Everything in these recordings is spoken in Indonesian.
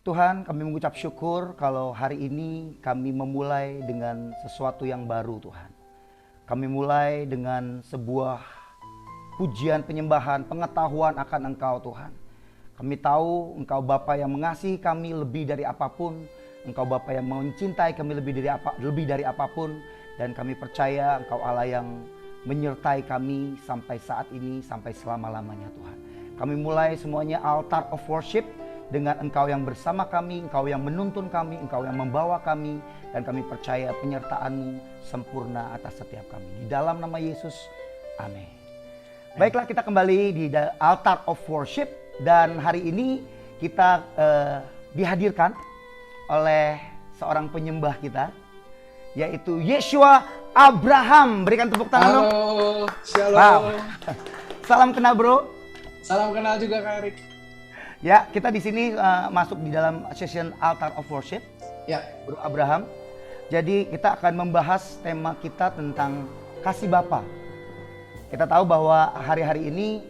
Tuhan, kami mengucap syukur kalau hari ini kami memulai dengan sesuatu yang baru, Tuhan. Kami mulai dengan sebuah pujian, penyembahan, pengetahuan akan Engkau, Tuhan. Kami tahu Engkau Bapa yang mengasihi kami lebih dari apapun. Engkau Bapa yang mencintai kami lebih dari apapun. Dan kami percaya Engkau Allah yang menyertai kami sampai saat ini, sampai selama-lamanya, Tuhan. Kami mulai semuanya altar of worship dengan Engkau yang bersama kami, Engkau yang menuntun kami, Engkau yang membawa kami. Dan kami percaya penyertaan-Mu sempurna atas setiap kami. Di dalam nama Yesus, amin. Baiklah, kita kembali di altar of worship. Dan hari ini kita dihadirkan oleh seorang penyembah kita, yaitu Yeshua Abraham. Berikan tepuk tangan dong. Halo, shalom. Wow. Salam kenal bro. Salam kenal juga Kak Erik. Ya, kita di sini masuk di dalam session altar of worship. Ya, Bro Abraham. Jadi kita akan membahas tema kita tentang kasih Bapa. Kita tahu bahwa hari-hari ini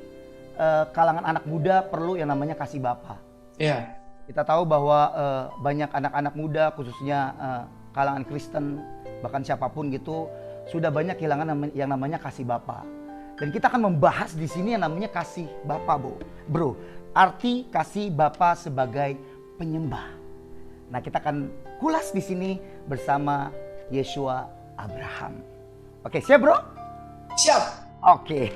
kalangan anak muda perlu yang namanya kasih Bapa. ya, Kita tahu bahwa banyak anak-anak muda khususnya kalangan Kristen, bahkan siapapun gitu, sudah banyak kehilangan yang namanya kasih Bapa. Dan kita akan membahas di sini yang namanya kasih Bapa, bro. Arti kasih Bapa sebagai penyembah. Nah, kita akan kulas di sini bersama Yeshua Abraham. Oke, siap bro? siap. Oke,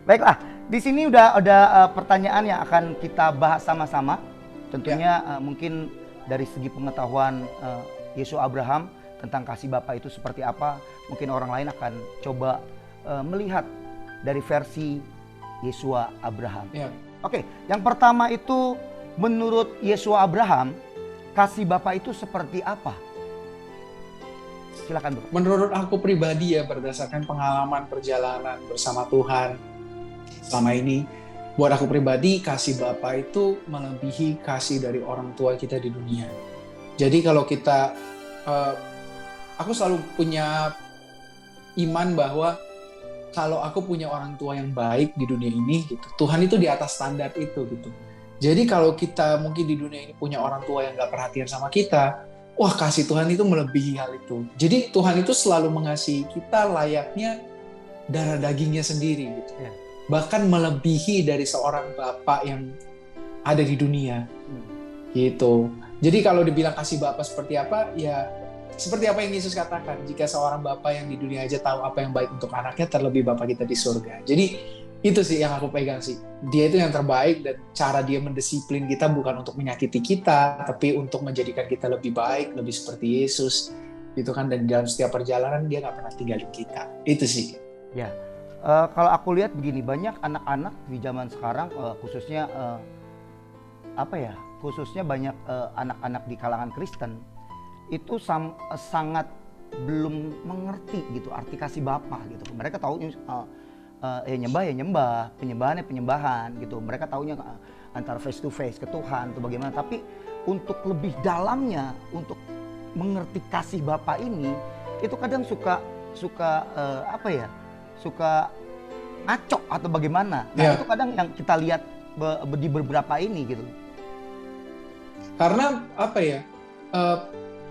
baiklah. Di sini udah ada pertanyaan yang akan kita bahas sama-sama. Tentunya mungkin dari segi pengetahuan Yeshua Abraham tentang kasih Bapa itu seperti apa. Mungkin orang lain akan coba melihat dari versi Yeshua Abraham. Ya. Oke, yang pertama itu menurut Yeshua Abraham, kasih Bapa itu seperti apa? Silakan bro. Menurut aku pribadi ya, berdasarkan pengalaman perjalanan bersama Tuhan selama ini, buat aku pribadi kasih Bapa itu melebihi kasih dari orang tua kita di dunia. Jadi kalau kita, aku selalu punya iman bahwa kalau aku punya orang tua yang baik di dunia ini, gitu, Tuhan itu di atas standar itu, gitu. Jadi kalau kita mungkin di dunia ini punya orang tua yang gak perhatian sama kita, wah kasih Tuhan itu melebihi hal itu. Jadi Tuhan itu selalu mengasihi kita layaknya darah dagingnya sendiri, gitu. Ya. Bahkan melebihi dari seorang bapak yang ada di dunia, gitu. Jadi kalau dibilang kasih Bapa seperti apa, ya seperti apa yang Yesus katakan, jika seorang Bapa yang di dunia aja tahu apa yang baik untuk anaknya, terlebih Bapa kita di surga. Jadi itu sih yang aku pegang sih. Dia itu yang terbaik, dan cara dia mendisiplin kita bukan untuk menyakiti kita, tapi untuk menjadikan kita lebih baik, lebih seperti Yesus. Gitu kan, dan dalam setiap perjalanan dia nggak pernah tinggalin kita. Itu sih. Ya, kalau aku lihat begini, banyak anak-anak di zaman sekarang, khususnya khususnya banyak anak-anak di kalangan Kristen itu sangat belum mengerti gitu arti kasih Bapa gitu. Mereka tahu ya nyembah, penyembahannya penyembahan gitu. Mereka taunya antara face to face ke Tuhan atau bagaimana. Tapi untuk lebih dalamnya, untuk mengerti kasih Bapa ini, itu kadang suka ngaco atau bagaimana. Nah itu kadang yang kita lihat di beberapa ini gitu. Karena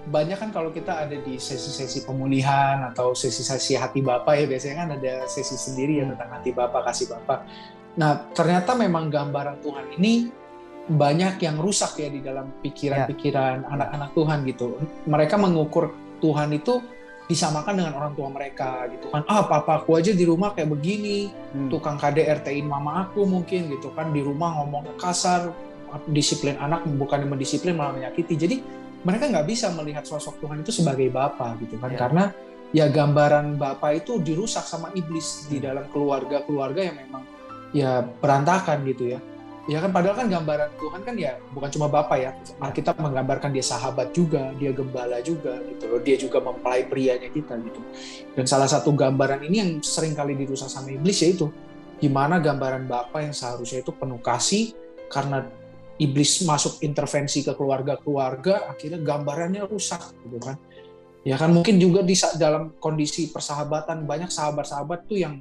banyak kan kalau kita ada di sesi-sesi pemulihan atau sesi-sesi hati Bapa ya, biasanya kan ada sesi sendiri ya tentang hati Bapa, kasih Bapa. Nah ternyata memang gambaran Tuhan ini banyak yang rusak ya di dalam pikiran-pikiran anak-anak Tuhan gitu. Mereka mengukur Tuhan itu disamakan dengan orang tua mereka gitu kan. Papaku aja di rumah kayak begini, tukang KDRT-in mama aku mungkin gitu kan, di rumah ngomongnya kasar, disiplin anak bukan mendisiplin malah menyakiti. Jadi mereka nggak bisa melihat sosok Tuhan itu sebagai Bapa gitu kan, karena ya gambaran Bapa itu dirusak sama iblis di dalam keluarga-keluarga yang memang ya berantakan gitu ya. Ya kan, padahal kan gambaran Tuhan kan ya bukan cuma Bapa ya. Alkitab menggambarkan dia sahabat juga, dia gembala juga gitu loh. Dia juga mempelai prianya kita gitu. Dan salah satu gambaran ini yang sering kali dirusak sama iblis yaitu gimana gambaran Bapa yang seharusnya itu penuh kasih, karena iblis masuk intervensi ke keluarga-keluarga, akhirnya gambarannya rusak gitu kan. Ya kan, mungkin juga di dalam kondisi persahabatan banyak sahabat-sahabat tuh yang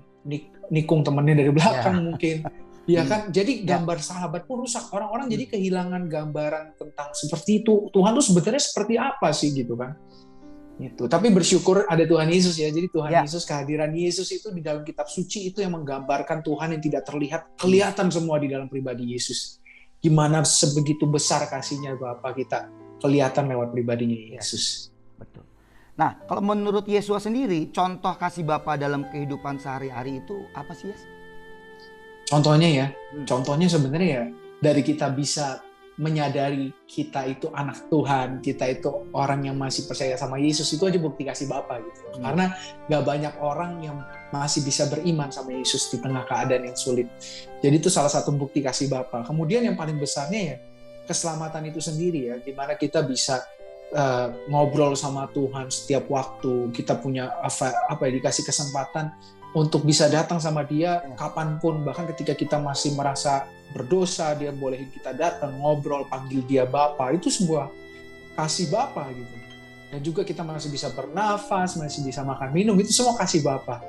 nikung temennya dari belakang mungkin. Ya kan, jadi gambar sahabat pun rusak. Orang-orang jadi kehilangan gambaran tentang seperti itu. Tuhan tuh sebenarnya seperti apa sih gitu kan? Itu. Tapi bersyukur ada Tuhan Yesus ya. Jadi Tuhan Yesus, kehadiran Yesus itu di dalam kitab suci itu yang menggambarkan Tuhan yang tidak terlihat, kelihatan semua di dalam pribadi Yesus. Gimana sebegitu besar kasihnya Bapa kita kelihatan lewat pribadinya Yesus. Betul. Nah, kalau menurut Yesua sendiri, contoh kasih Bapa dalam kehidupan sehari-hari itu apa sih, Yes? Contohnya sebenarnya ya dari kita bisa menyadari kita itu anak Tuhan, kita itu orang yang masih percaya sama Yesus, itu aja bukti kasih Bapa gitu. Karena gak banyak orang yang masih bisa beriman sama Yesus di tengah keadaan yang sulit. Jadi itu salah satu bukti kasih Bapa. Kemudian yang paling besarnya ya keselamatan itu sendiri ya, dimana kita bisa ngobrol sama Tuhan setiap waktu, kita punya dikasih kesempatan untuk bisa datang sama Dia kapanpun, bahkan ketika kita masih merasa berdosa, Dia bolehin kita datang, ngobrol, panggil Dia Bapa. Itu sebuah kasih Bapa gitu. Dan juga kita masih bisa bernafas, masih bisa makan minum, itu semua kasih Bapa.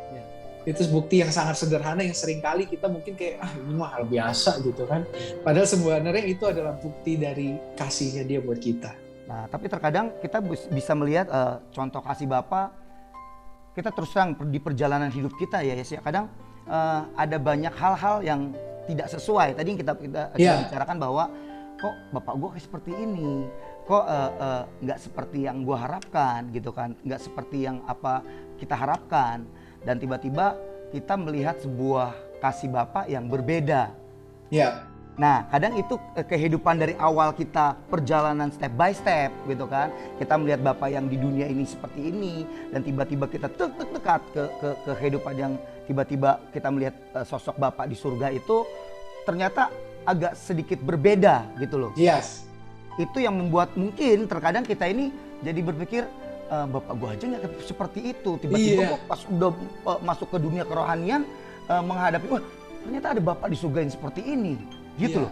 Itu bukti yang sangat sederhana yang seringkali kita mungkin kayak ini mah hal biasa gitu kan. Padahal sebenarnya itu adalah bukti dari kasihnya Dia buat kita. Nah, tapi terkadang kita bisa melihat contoh kasih Bapa. Kita terus terang di perjalanan hidup kita ya, kadang ada banyak hal-hal yang tidak sesuai. Tadi kita bicarakan bahwa kok bapak gue seperti ini, kok nggak seperti yang gue harapkan gitu kan, nggak seperti yang apa kita harapkan, dan tiba-tiba kita melihat sebuah kasih Bapa yang berbeda. Nah, kadang itu kehidupan dari awal kita, perjalanan step by step gitu kan. Kita melihat Bapa yang di dunia ini seperti ini, dan tiba-tiba kita dekat ke kehidupan yang tiba-tiba kita melihat sosok Bapa di surga itu ternyata agak sedikit berbeda gitu loh. Itu yang membuat mungkin terkadang kita ini jadi berpikir, Bapak gua aja nggak seperti itu. Tiba-tiba pas udah masuk ke dunia kerohanian, menghadapi, wah ternyata ada Bapak di surga yang seperti ini. Gitu loh.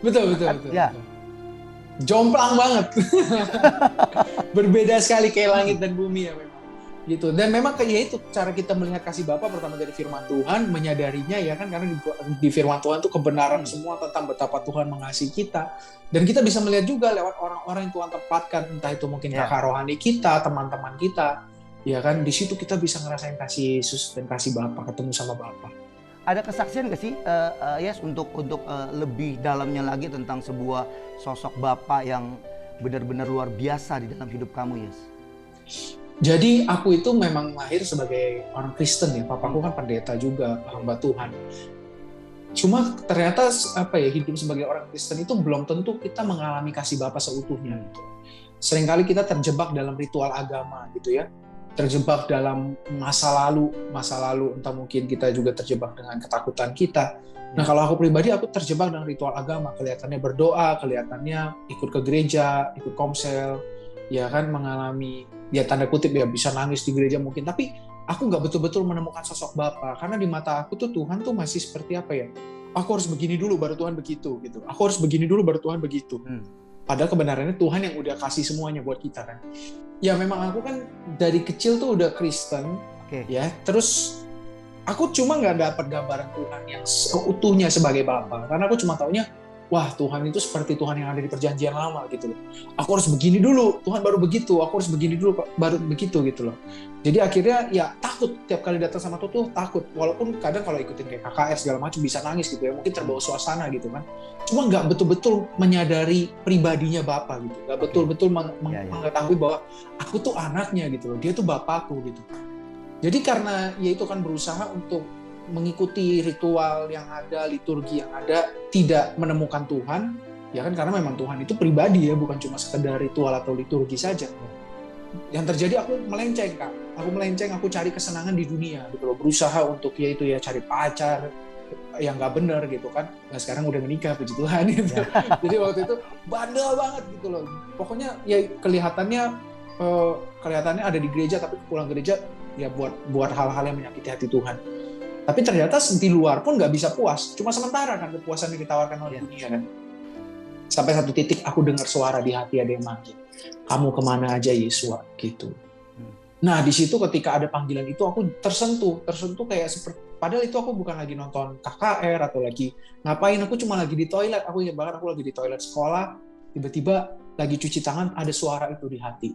Betul. Jomplang banget. Berbeda sekali kayak langit dan bumi ya memang. Gitu. Dan memang kayak itu cara kita melihat kasih Bapa, pertama dari firman Tuhan, menyadarinya ya kan, karena di firman Tuhan itu kebenaran semua tentang betapa Tuhan mengasihi kita. Dan kita bisa melihat juga lewat orang-orang yang Tuhan tempatkan, entah itu mungkin kakak rohani kita, teman-teman kita. Ya kan, di situ kita bisa ngerasain kasih Yesus dan kasih Bapa, ketemu sama Bapa. Ada kesaksian nggak sih, Yes, untuk lebih dalamnya lagi tentang sebuah sosok Bapa yang benar-benar luar biasa di dalam hidup kamu, Yes? Jadi aku itu memang lahir sebagai orang Kristen ya, papaku kan pendeta juga, hamba Tuhan. Cuma ternyata hidup sebagai orang Kristen itu belum tentu kita mengalami kasih Bapa seutuhnya. Seringkali kita terjebak dalam ritual agama gitu ya. Terjebak dalam masa lalu, entah mungkin kita juga terjebak dengan ketakutan kita. Nah, kalau aku pribadi, aku terjebak dengan ritual agama, kelihatannya berdoa, kelihatannya ikut ke gereja, ikut komsel, ya kan, mengalami ya tanda kutip ya bisa nangis di gereja mungkin, tapi aku nggak betul-betul menemukan sosok Bapa, karena di mata aku tuh Tuhan tuh masih seperti apa ya? Aku harus begini dulu baru Tuhan begitu gitu. Aku harus begini dulu baru Tuhan begitu. Padahal kebenarannya Tuhan yang udah kasih semuanya buat kita kan. Ya memang aku kan dari kecil tuh udah Kristen, ya. Terus aku cuma nggak dapat gambaran Tuhan yang seutuhnya sebagai Bapa, karena aku cuma taunya, wah Tuhan itu seperti Tuhan yang ada di perjanjian lama gitu loh. Aku harus begini dulu, Tuhan baru begitu. Aku harus begini dulu, baru begitu gitu loh. Jadi akhirnya ya takut tiap kali datang sama Tuhan, takut. Walaupun kadang kalau ikutin kayak KKR segala macam bisa nangis gitu ya, mungkin terbawa suasana gitu kan. Cuma nggak betul-betul menyadari pribadinya Bapa gitu, nggak betul-betul mengetahui bahwa aku tuh anaknya gitu loh, dia tuh Bapakku gitu. Jadi karena ya itu kan berusaha untuk mengikuti ritual yang ada, liturgi yang ada, tidak menemukan Tuhan, ya kan, karena memang Tuhan itu pribadi ya, bukan cuma sekedar ritual atau liturgi saja. Yang terjadi aku melenceng, Kak. Aku cari kesenangan di dunia gitu loh, berusaha untuk ya itu ya cari pacar yang nggak benar gitu kan. Nah sekarang udah menikah, puji Tuhan gitu. Jadi waktu itu bandel banget gitu loh. Pokoknya ya kelihatannya ada di gereja, tapi pulang gereja ya buat hal-hal yang menyakiti hati Tuhan. Tapi ternyata di luar pun nggak bisa puas, cuma sementara kan kepuasan yang ditawarkan oleh dunia kan. Sampai satu titik aku dengar suara di hati ada yang manggil, kamu kemana aja Yesua gitu. Nah, di situ ketika ada panggilan itu aku tersentuh kayak seperti, padahal itu aku bukan lagi nonton KKR atau lagi ngapain, aku cuma lagi di toilet. Aku ingat banget aku lagi di toilet sekolah, tiba-tiba lagi cuci tangan, ada suara itu di hati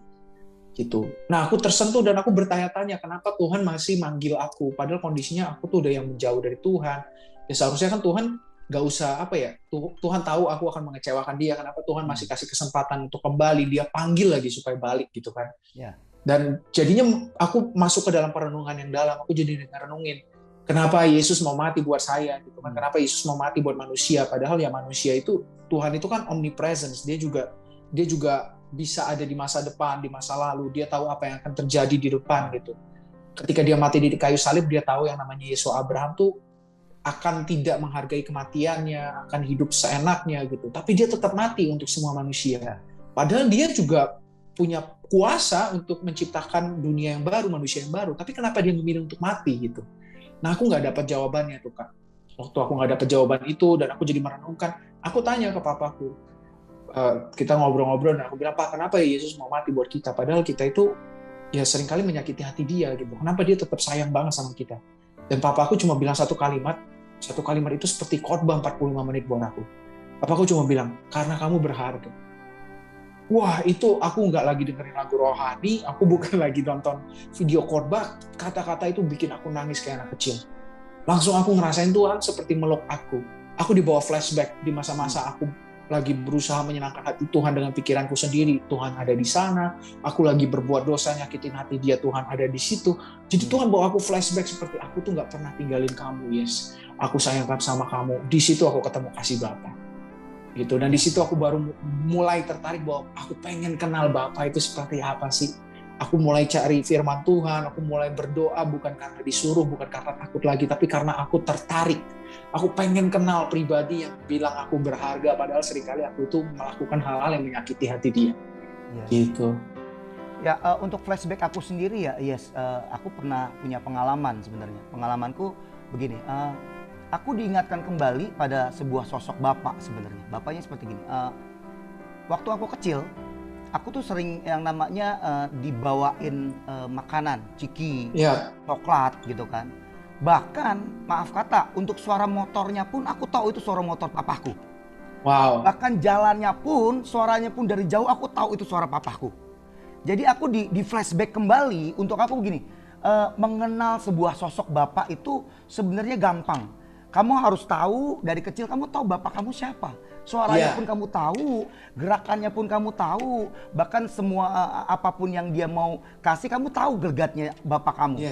gitu. Nah, aku tersentuh dan aku bertanya-tanya kenapa Tuhan masih manggil aku, padahal kondisinya aku tuh udah yang menjauh dari Tuhan. Ya seharusnya kan Tuhan gak usah apa ya, Tuhan tahu aku akan mengecewakan dia, kenapa Tuhan masih kasih kesempatan untuk kembali, dia panggil lagi supaya balik gitu kan. Ya. Dan jadinya aku masuk ke dalam perenungan yang dalam, aku jadi renungin kenapa Yesus mau mati buat saya gitu kan, kenapa Yesus mau mati buat manusia, padahal ya manusia itu, Tuhan itu kan omnipresence, dia juga bisa ada di masa depan, di masa lalu, dia tahu apa yang akan terjadi di depan gitu. Ketika dia mati di kayu salib, dia tahu yang namanya Yesus Abraham tuh akan tidak menghargai kematiannya, akan hidup seenaknya gitu, tapi dia tetap mati untuk semua manusia. Padahal dia juga punya kuasa untuk menciptakan dunia yang baru, manusia yang baru, tapi kenapa dia memilih untuk mati gitu. Nah, aku nggak dapat jawabannya tuh Kak. Waktu aku nggak dapat jawaban itu dan aku jadi merenungkan, aku tanya ke papaku, kita ngobrol-ngobrol dan aku bilang, Pak, kenapa Yesus mau mati buat kita, padahal kita itu ya seringkali menyakiti hati dia gitu, kenapa dia tetap sayang banget sama kita. Dan papaku cuma bilang satu kalimat itu seperti khotbah 45 menit buat aku. Papaku cuma bilang, karena kamu berharga. Wah, itu aku nggak lagi dengerin lagu rohani, aku bukan lagi nonton video khotbah, kata-kata itu bikin aku nangis kayak anak kecil. Langsung aku ngerasain Tuhan seperti meluk aku. Aku dibawa flashback di masa-masa aku lagi berusaha menyenangkan hati Tuhan dengan pikiranku sendiri. Tuhan ada di sana, aku lagi berbuat dosa nyakitin hati dia, Tuhan ada di situ. Jadi Tuhan bawa aku flashback seperti aku tuh nggak pernah tinggalin kamu, yes. Aku sayangkan sama kamu. Di situ aku ketemu kasih Bapa. Gitu. Dan di situ aku baru mulai tertarik bahwa aku pengen kenal Bapa itu seperti apa sih. Aku mulai cari firman Tuhan, aku mulai berdoa bukan karena disuruh, bukan karena takut lagi, tapi karena aku tertarik. Aku pengen kenal pribadi yang bilang aku berharga, padahal seringkali aku itu melakukan hal-hal yang menyakiti hati dia. Yes. Gitu. Ya, untuk flashback aku sendiri ya, yes, aku pernah punya pengalaman sebenarnya. Pengalamanku begini, aku diingatkan kembali pada sebuah sosok bapak sebenarnya. Bapaknya seperti gini, waktu aku kecil, aku tuh sering yang namanya dibawain makanan, ciki, coklat gitu kan. Bahkan maaf kata, untuk suara motornya pun aku tahu itu suara motor papaku. Wow. Bahkan jalannya pun, suaranya pun dari jauh aku tahu itu suara papaku. Jadi aku di flashback kembali untuk aku begini, mengenal sebuah sosok bapak itu sebenarnya gampang. Kamu harus tahu dari kecil, kamu tahu bapak kamu siapa. Suaranya pun kamu tahu, gerakannya pun kamu tahu, bahkan semua apapun yang dia mau kasih kamu tahu gelagatnya bapak kamu,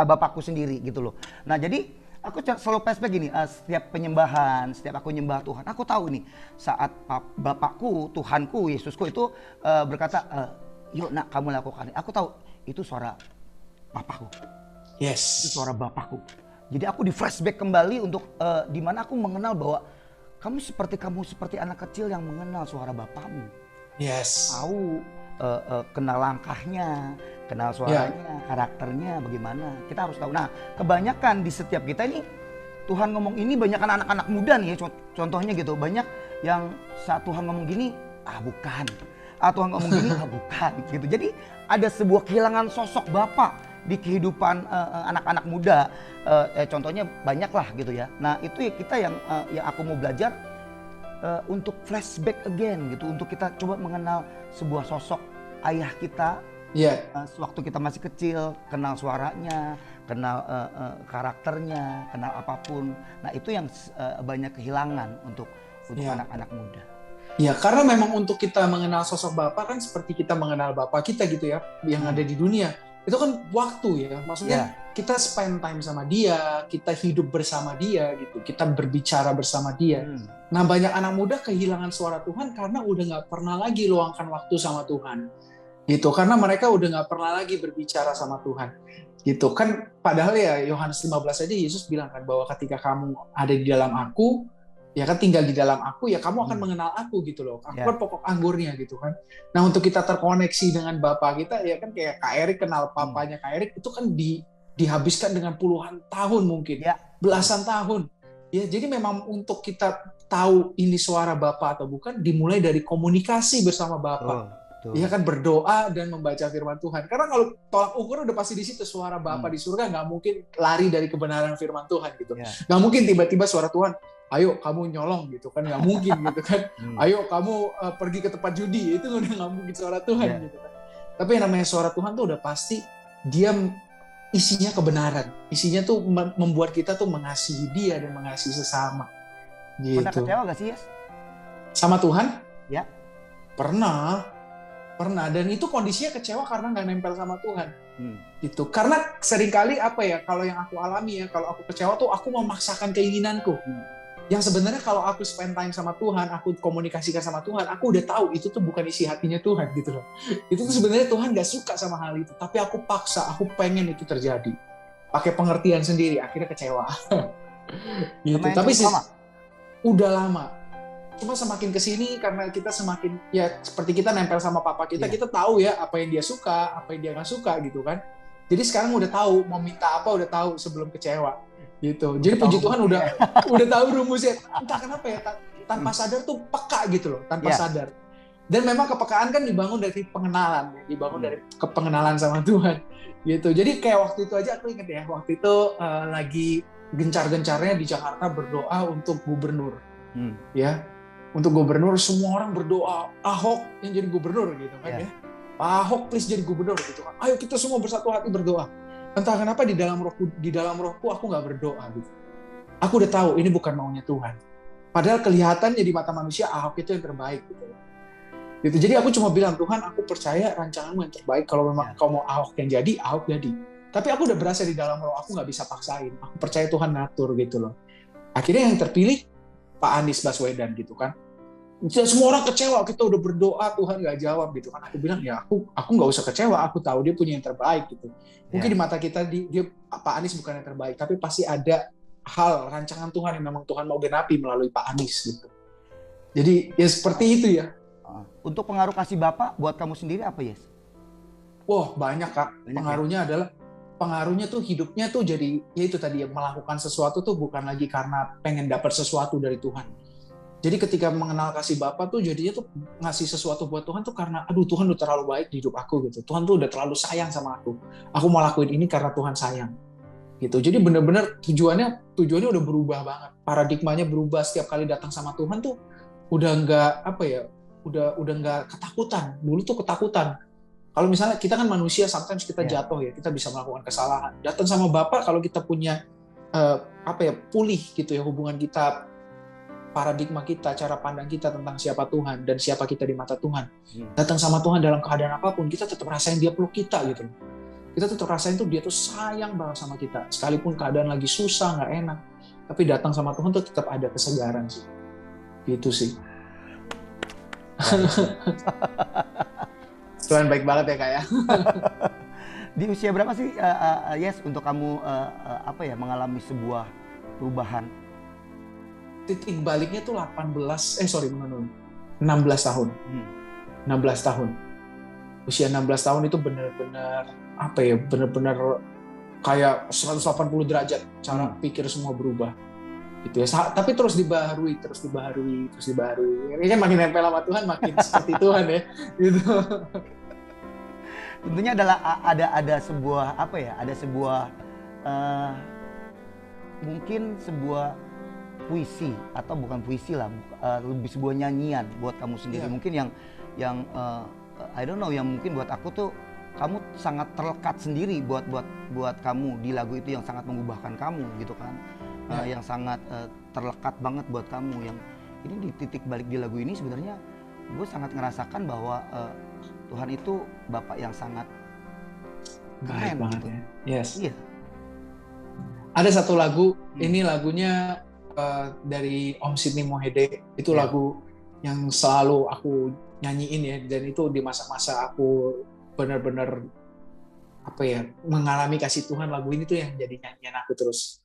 bapakku sendiri gitu loh. Nah jadi aku selalu flashback gini, setiap penyembahan, setiap aku nyembah Tuhan, aku tahu nih saat bapakku, Tuhanku, Yesusku itu berkata, yuk nak kamu lakukan ini. Aku tahu itu suara bapakku, itu suara bapakku. Jadi aku di flashback kembali untuk di mana aku mengenal bahwa kamu seperti anak kecil yang mengenal suara bapakmu. Tahu, kenal langkahnya, kenal suaranya, karakternya bagaimana. Kita harus tahu. Nah, kebanyakan di setiap kita ini Tuhan ngomong ini banyak anak-anak muda nih ya, contohnya gitu. Banyak yang saat Tuhan ngomong gini, bukan. Tuhan ngomong gini, bukan gitu. Jadi ada sebuah kehilangan sosok bapak di kehidupan anak-anak muda, contohnya banyak lah gitu ya. Nah itu ya kita yang aku mau belajar untuk flashback again gitu, untuk kita coba mengenal sebuah sosok ayah kita waktu kita masih kecil, kenal suaranya, kenal karakternya, kenal apapun. Nah itu yang banyak kehilangan untuk anak-anak muda. Ya karena memang untuk kita mengenal sosok Bapak kan seperti kita mengenal Bapak kita gitu ya, yang ada di dunia. Itu kan waktu ya, maksudnya kita spend time sama dia, kita hidup bersama dia gitu, kita berbicara bersama dia. Nah banyak anak muda kehilangan suara Tuhan karena udah gak pernah lagi luangkan waktu sama Tuhan gitu, karena mereka udah gak pernah lagi berbicara sama Tuhan gitu kan. Padahal ya Yohanes 15 aja Yesus bilang kan bahwa ketika kamu ada di dalam aku, ya kan tinggal di dalam aku, ya kamu akan mengenal aku gitu loh. Aku kan pokok anggurnya gitu kan. Nah untuk kita terkoneksi dengan Bapak kita, ya kan kayak Kak Erik kenal papanya Kak Erik, itu kan dihabiskan dengan puluhan tahun mungkin, belasan tahun. Ya jadi memang untuk kita tahu ini suara Bapak atau bukan, dimulai dari komunikasi bersama Bapak. Iya kan, berdoa dan membaca firman Tuhan. Karena kalau tolak ukur udah pasti di situ, suara Bapa di surga nggak mungkin lari dari kebenaran firman Tuhan gitu. Nggak mungkin tiba-tiba suara Tuhan, ayo kamu nyolong gitu kan, nggak mungkin gitu kan. Ayo kamu pergi ke tempat judi, itu udah nggak mungkin suara Tuhan gitu kan. Tapi yang namanya suara Tuhan tuh udah pasti dia isinya kebenaran, isinya tuh membuat kita tuh mengasihi Dia dan mengasihi sesama. Gitu. Pernah kecewa gak sih, Yes? Sama Tuhan? Ya. Pernah, dan itu kondisinya kecewa karena nggak nempel sama Tuhan. Gitu. Karena seringkali apa ya, kalau yang aku alami ya, kalau aku kecewa tuh aku memaksakan keinginanku. Yang sebenarnya kalau aku spend time sama Tuhan, aku komunikasikan sama Tuhan, aku udah tahu itu tuh bukan isi hatinya Tuhan gitu loh. Itu tuh sebenarnya Tuhan nggak suka sama hal itu, tapi aku paksa, aku pengen itu terjadi. Pakai pengertian sendiri, akhirnya kecewa. Gitu. Tapi udah lama. Cuma semakin kesini karena kita semakin ya seperti kita nempel sama papa kita, kita tahu ya apa yang dia suka, apa yang dia nggak suka gitu kan. Jadi sekarang udah tahu mau minta apa, udah tahu sebelum kecewa gitu. Jadi puji Tuhan udah tahu rumusnya. Entah kenapa ya tanpa sadar tuh peka gitu loh, tanpa sadar. Dan memang kepekaan kan dibangun dari pengenalan, dari kepengenalan sama Tuhan gitu. Jadi kayak waktu itu aja aku inget ya, waktu itu lagi gencar-gencarnya di Jakarta berdoa untuk gubernur. Ya. Untuk gubernur, semua orang berdoa Ahok yang jadi gubernur gitu kan ya. Pak Ahok please jadi gubernur gitu kan. Ayo kita semua bersatu hati berdoa. Entah kenapa di dalam rohku aku nggak berdoa gitu. Aku udah tahu ini bukan maunya Tuhan. Padahal kelihatannya di mata manusia Ahok itu yang terbaik gitu. Gitu. Jadi aku cuma bilang, Tuhan aku percaya rancanganmu yang terbaik. Kalau memang kau mau Ahok yang jadi, Ahok jadi. Tapi aku udah berasa di dalam roh, aku nggak bisa paksain. Aku percaya Tuhan ngatur gitu loh. Akhirnya yang terpilih Pak Anies Baswedan gitu kan. Semua orang kecewa, kita udah berdoa Tuhan nggak jawab gitu kan. Aku bilang ya aku nggak usah kecewa, aku tahu dia punya yang terbaik gitu. Mungkin di mata kita dia Pak Anies bukan yang terbaik, tapi pasti ada hal rancangan Tuhan yang memang Tuhan mau genapi melalui Pak Anies gitu. Jadi ya seperti itu ya. Untuk pengaruh kasih Bapak buat kamu sendiri apa, Yes? Wah banyak Kak. Pengaruhnya tuh hidupnya tuh jadi ya itu tadi ya, melakukan sesuatu tuh bukan lagi karena pengen dapat sesuatu dari Tuhan. Jadi ketika mengenal kasih Bapa tuh jadinya tuh ngasih sesuatu buat Tuhan tuh karena aduh Tuhan udah terlalu baik di hidup aku gitu. Tuhan tuh udah terlalu sayang sama aku. Aku mau lakuin ini karena Tuhan sayang. Gitu. Jadi benar-benar tujuannya udah berubah banget. Paradigmanya berubah setiap kali datang sama Tuhan tuh udah nggak apa ya, udah nggak ketakutan. Dulu tuh ketakutan. Kalau misalnya kita kan manusia, sometimes kita jatuh ya, kita bisa melakukan kesalahan. Datang sama Bapa kalau kita punya pulih gitu ya hubungan kita, paradigma kita, cara pandang kita tentang siapa Tuhan dan siapa kita di mata Tuhan. Datang sama Tuhan dalam keadaan apapun, kita tetap rasain dia peluk kita gitu. Kita tetap rasain tuh dia tuh sayang banget sama kita. Sekalipun keadaan lagi susah, nggak enak, tapi datang sama Tuhan tuh tetap ada kesegaran sih. Gitu sih. Tuhan baik banget ya Kak ya. Di usia berapa sih Yes untuk kamu mengalami sebuah perubahan? Titik baliknya tuh 16 tahun. 16 tahun. Usia 16 tahun itu benar-benar kayak 180 derajat cara pikir semua berubah. Gitu ya. Tapi terus dibaharui. Ini kan makin nempel sama Tuhan makin seperti Tuhan ya. Gitu. Tentunya ada sebuah mungkin sebuah puisi atau bukan puisi lah, lebih sebuah nyanyian buat kamu sendiri. Mungkin yang I don't know, yang mungkin buat aku tuh kamu sangat terlekat sendiri buat kamu di lagu itu, yang sangat mengubahkan kamu gitu kan. Yang sangat terlekat banget buat kamu, yang ini di titik balik di lagu ini sebenarnya gue sangat ngerasakan bahwa Tuhan itu Bapak yang sangat keren banget gitu. Yes. Iya. Ada satu lagu, ini lagunya dari Om Sidney Mohede, itu lagu yang selalu aku nyanyiin ya, dan itu di masa-masa aku benar-benar mengalami kasih Tuhan, lagu ini tuh yang jadi nyanyian aku terus.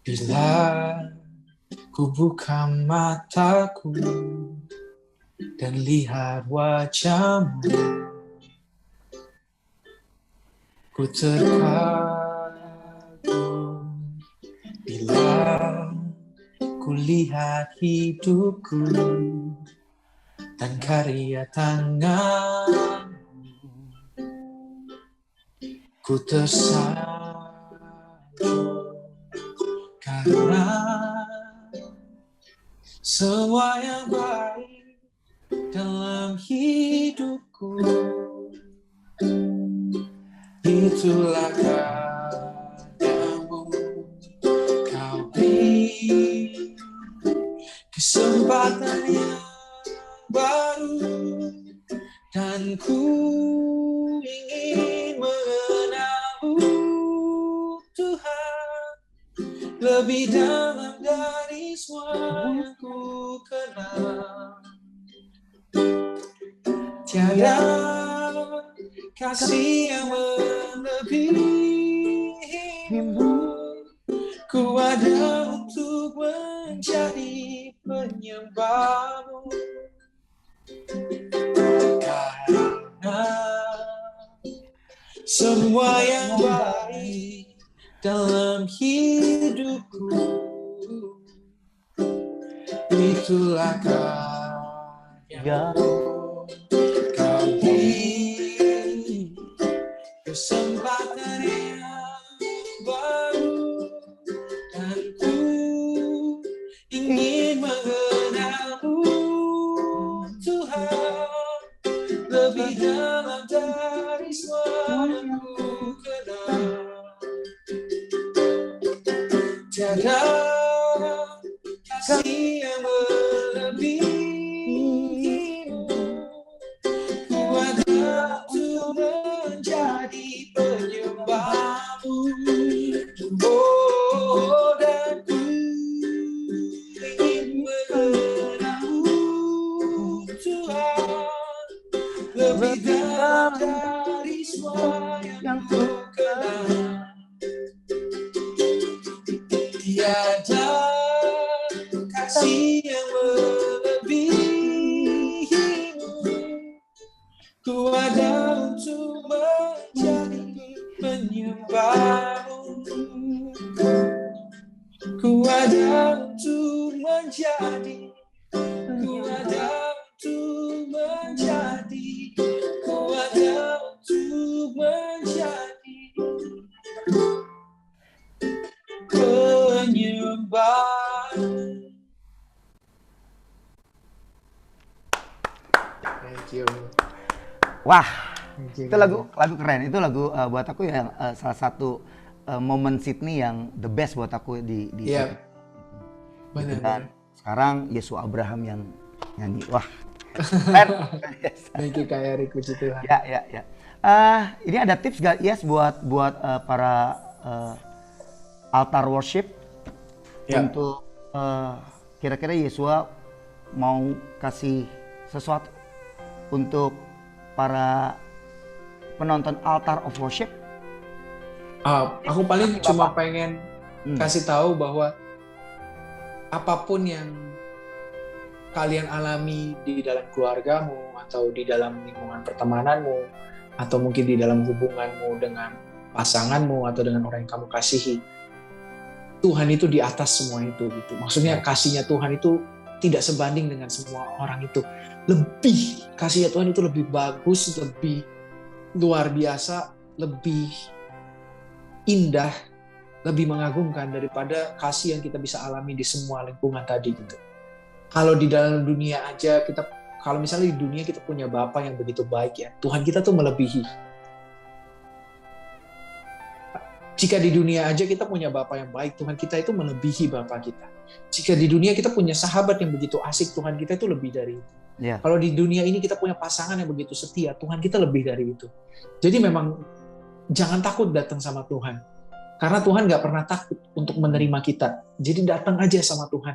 Bila ku buka mataku dan lihat wajahmu, ku terkagum. Bila ku kulihat hidupku dan karya tanganmu. Ku tersanjung karena semua yang baik dalam hidupku, itulah karyamu. Kau beri kesempatan yang baru dan ku ingin mengenalmu Tuhan lebih dalam dari semua yang ku kenal. Tiada kasih yang melebihimu, ku ada untuk menjadi penyembahmu. Karena semua yang baik dalam hidupku, itulah karyamu. Kau beri kesempatan yang baru dan ku ingin mengenalmu Tuhan lebih dalam dari semua yang ku kenal. Tiada kasih yang melebihimu, ku ada untuk menjadi penyembahmu. Oh, dan ku ingin mengenalmu Tuhan lebih dalam dari semua yang ku kenal. Tiada kasih yang melebihimu, ku ada untuk menjadi penyembahmu. Ku ada untuk menjadi, ku ada untuk menjadi, ku ada untuk menjadi penyembah. Thank you. Wah, Thank you. itu lagu keren. Itu lagu buat aku yang salah satu momen Sydney yang the best buat aku di Iya. gitu Benar. kan. Sekarang Yesua Abraham yang nyanyi. Wah, keren. Thank you Kak Erik, puji Tuhan. Ya. Ini ada tips gak Yes buat para altar worship Ya. untuk kira-kira Yesua mau kasih sesuatu untuk para penonton altar of worship? Aku paling cuma pengen Hmm. kasih tahu bahwa apapun yang kalian alami di dalam keluargamu atau di dalam lingkungan pertemananmu atau mungkin di dalam hubunganmu dengan pasanganmu atau dengan orang yang kamu kasihi, Tuhan itu di atas semua itu gitu. Maksudnya kasihnya Tuhan itu tidak sebanding dengan semua orang itu. Lebih kasihnya Tuhan itu lebih bagus, lebih luar biasa, lebih indah, lebih mengagumkan daripada kasih yang kita bisa alami di semua lingkungan tadi gitu. Kalau di dalam dunia aja kalau misalnya di dunia kita punya Bapa yang begitu baik ya, Tuhan kita tuh melebihi. Jika di dunia aja kita punya Bapa yang baik, Tuhan kita itu melebihi Bapa kita. Jika di dunia kita punya sahabat yang begitu asik, Tuhan kita itu lebih dari itu. Yeah. Kalau di dunia ini kita punya pasangan yang begitu setia, Tuhan kita lebih dari itu. Jadi memang jangan takut datang sama Tuhan. Karena Tuhan gak pernah takut untuk menerima kita. Jadi datang aja sama Tuhan.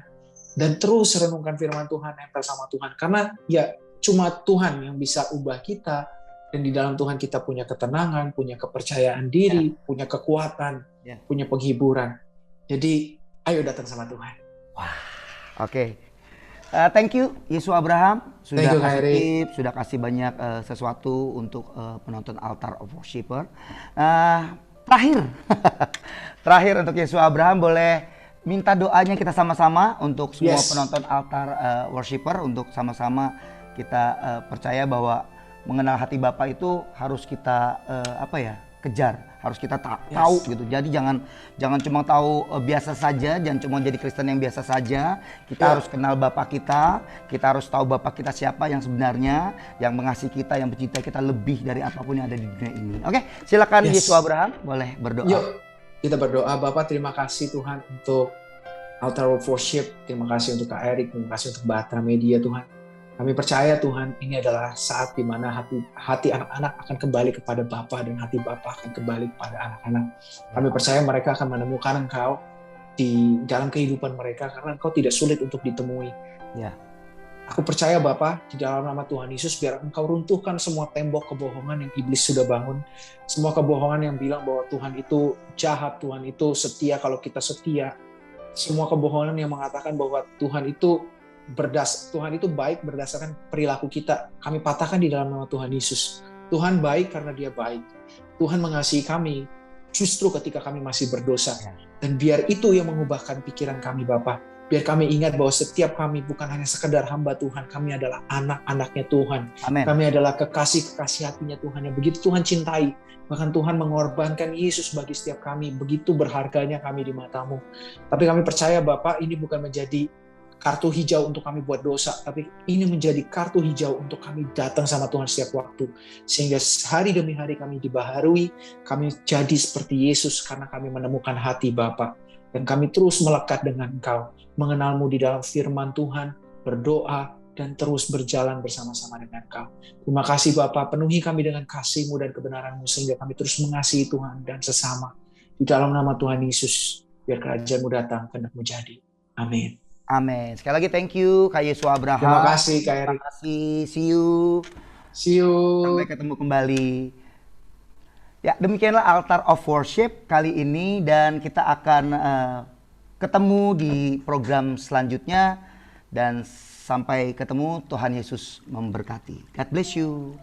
Dan terus renungkan firman Tuhan, nempel sama Tuhan. Karena ya cuma Tuhan yang bisa ubah kita. Dan di dalam Tuhan kita punya ketenangan, punya kepercayaan diri, punya kekuatan, punya penghiburan. Jadi ayo datang sama Tuhan. Wah, oke. Thank you Yesua Abraham sudah kasih tips, sudah kasih banyak sesuatu untuk penonton altar of worshiper. Terakhir untuk Yesua Abraham boleh minta doanya kita sama-sama untuk semua Yes. penonton altar worshiper, untuk sama-sama kita percaya bahwa mengenal hati Bapa itu harus kita kejar, harus kita tahu gitu. Jadi jangan cuma tahu biasa saja, jangan cuma jadi Kristen yang biasa saja. Kita harus kenal Bapa kita harus tahu Bapa kita siapa yang sebenarnya, yang mengasihi kita, yang mencintai kita lebih dari apapun yang ada di dunia ini. Oke, silakan Yes. Yesua Abraham boleh berdoa. Yuk, kita berdoa. Bapak, terima kasih Tuhan untuk Altar of Worship. Terima kasih untuk Kak Erik, terima kasih untuk Batra Media Tuhan. Kami percaya Tuhan, ini adalah saat di mana hati anak-anak akan kembali kepada Bapa dan hati Bapa akan kembali kepada anak-anak. Kami percaya mereka akan menemukan Engkau di dalam kehidupan mereka karena Engkau tidak sulit untuk ditemui. Ya. Aku percaya Bapa, di dalam nama Tuhan Yesus, biar Engkau runtuhkan semua tembok kebohongan yang iblis sudah bangun. Semua kebohongan yang bilang bahwa Tuhan itu jahat, Tuhan itu setia kalau kita setia. Semua kebohongan yang mengatakan bahwa Tuhan itu baik berdasarkan perilaku kita. Kami patahkan di dalam nama Tuhan Yesus. Tuhan baik karena Dia baik. Tuhan mengasihi kami justru ketika kami masih berdosa. Dan biar itu yang mengubahkan pikiran kami Bapa. Biar kami ingat bahwa setiap kami bukan hanya sekedar hamba Tuhan, kami adalah anak-anaknya Tuhan. Amin. Kami adalah kekasih-kekasih hatinya Tuhan yang begitu Tuhan cintai. Bahkan Tuhan mengorbankan Yesus bagi setiap kami. Begitu berharganya kami di mata-Mu. Tapi kami percaya Bapa, ini bukan menjadi kartu hijau untuk kami buat dosa, tapi ini menjadi kartu hijau untuk kami datang sama Tuhan setiap waktu. Sehingga hari demi hari kami dibaharui, kami jadi seperti Yesus karena kami menemukan hati Bapa. Dan kami terus melekat dengan Engkau, mengenal-Mu di dalam firman Tuhan, berdoa, dan terus berjalan bersama-sama dengan Engkau. Terima kasih Bapa, penuhi kami dengan kasih-Mu dan kebenaran-Mu, sehingga kami terus mengasihi Tuhan dan sesama. Di dalam nama Tuhan Yesus, biar kerajaan-Mu datang, kehendak-Mu jadi. Amin. Amin. Sekali lagi thank you Kak Yesua Abraham. Terima kasih Kak Erik. Terima kasih. See you. See you. Sampai ketemu kembali. Ya, demikianlah Altar of Worship kali ini, dan kita akan ketemu di program selanjutnya, dan sampai ketemu, Tuhan Yesus memberkati. God bless you.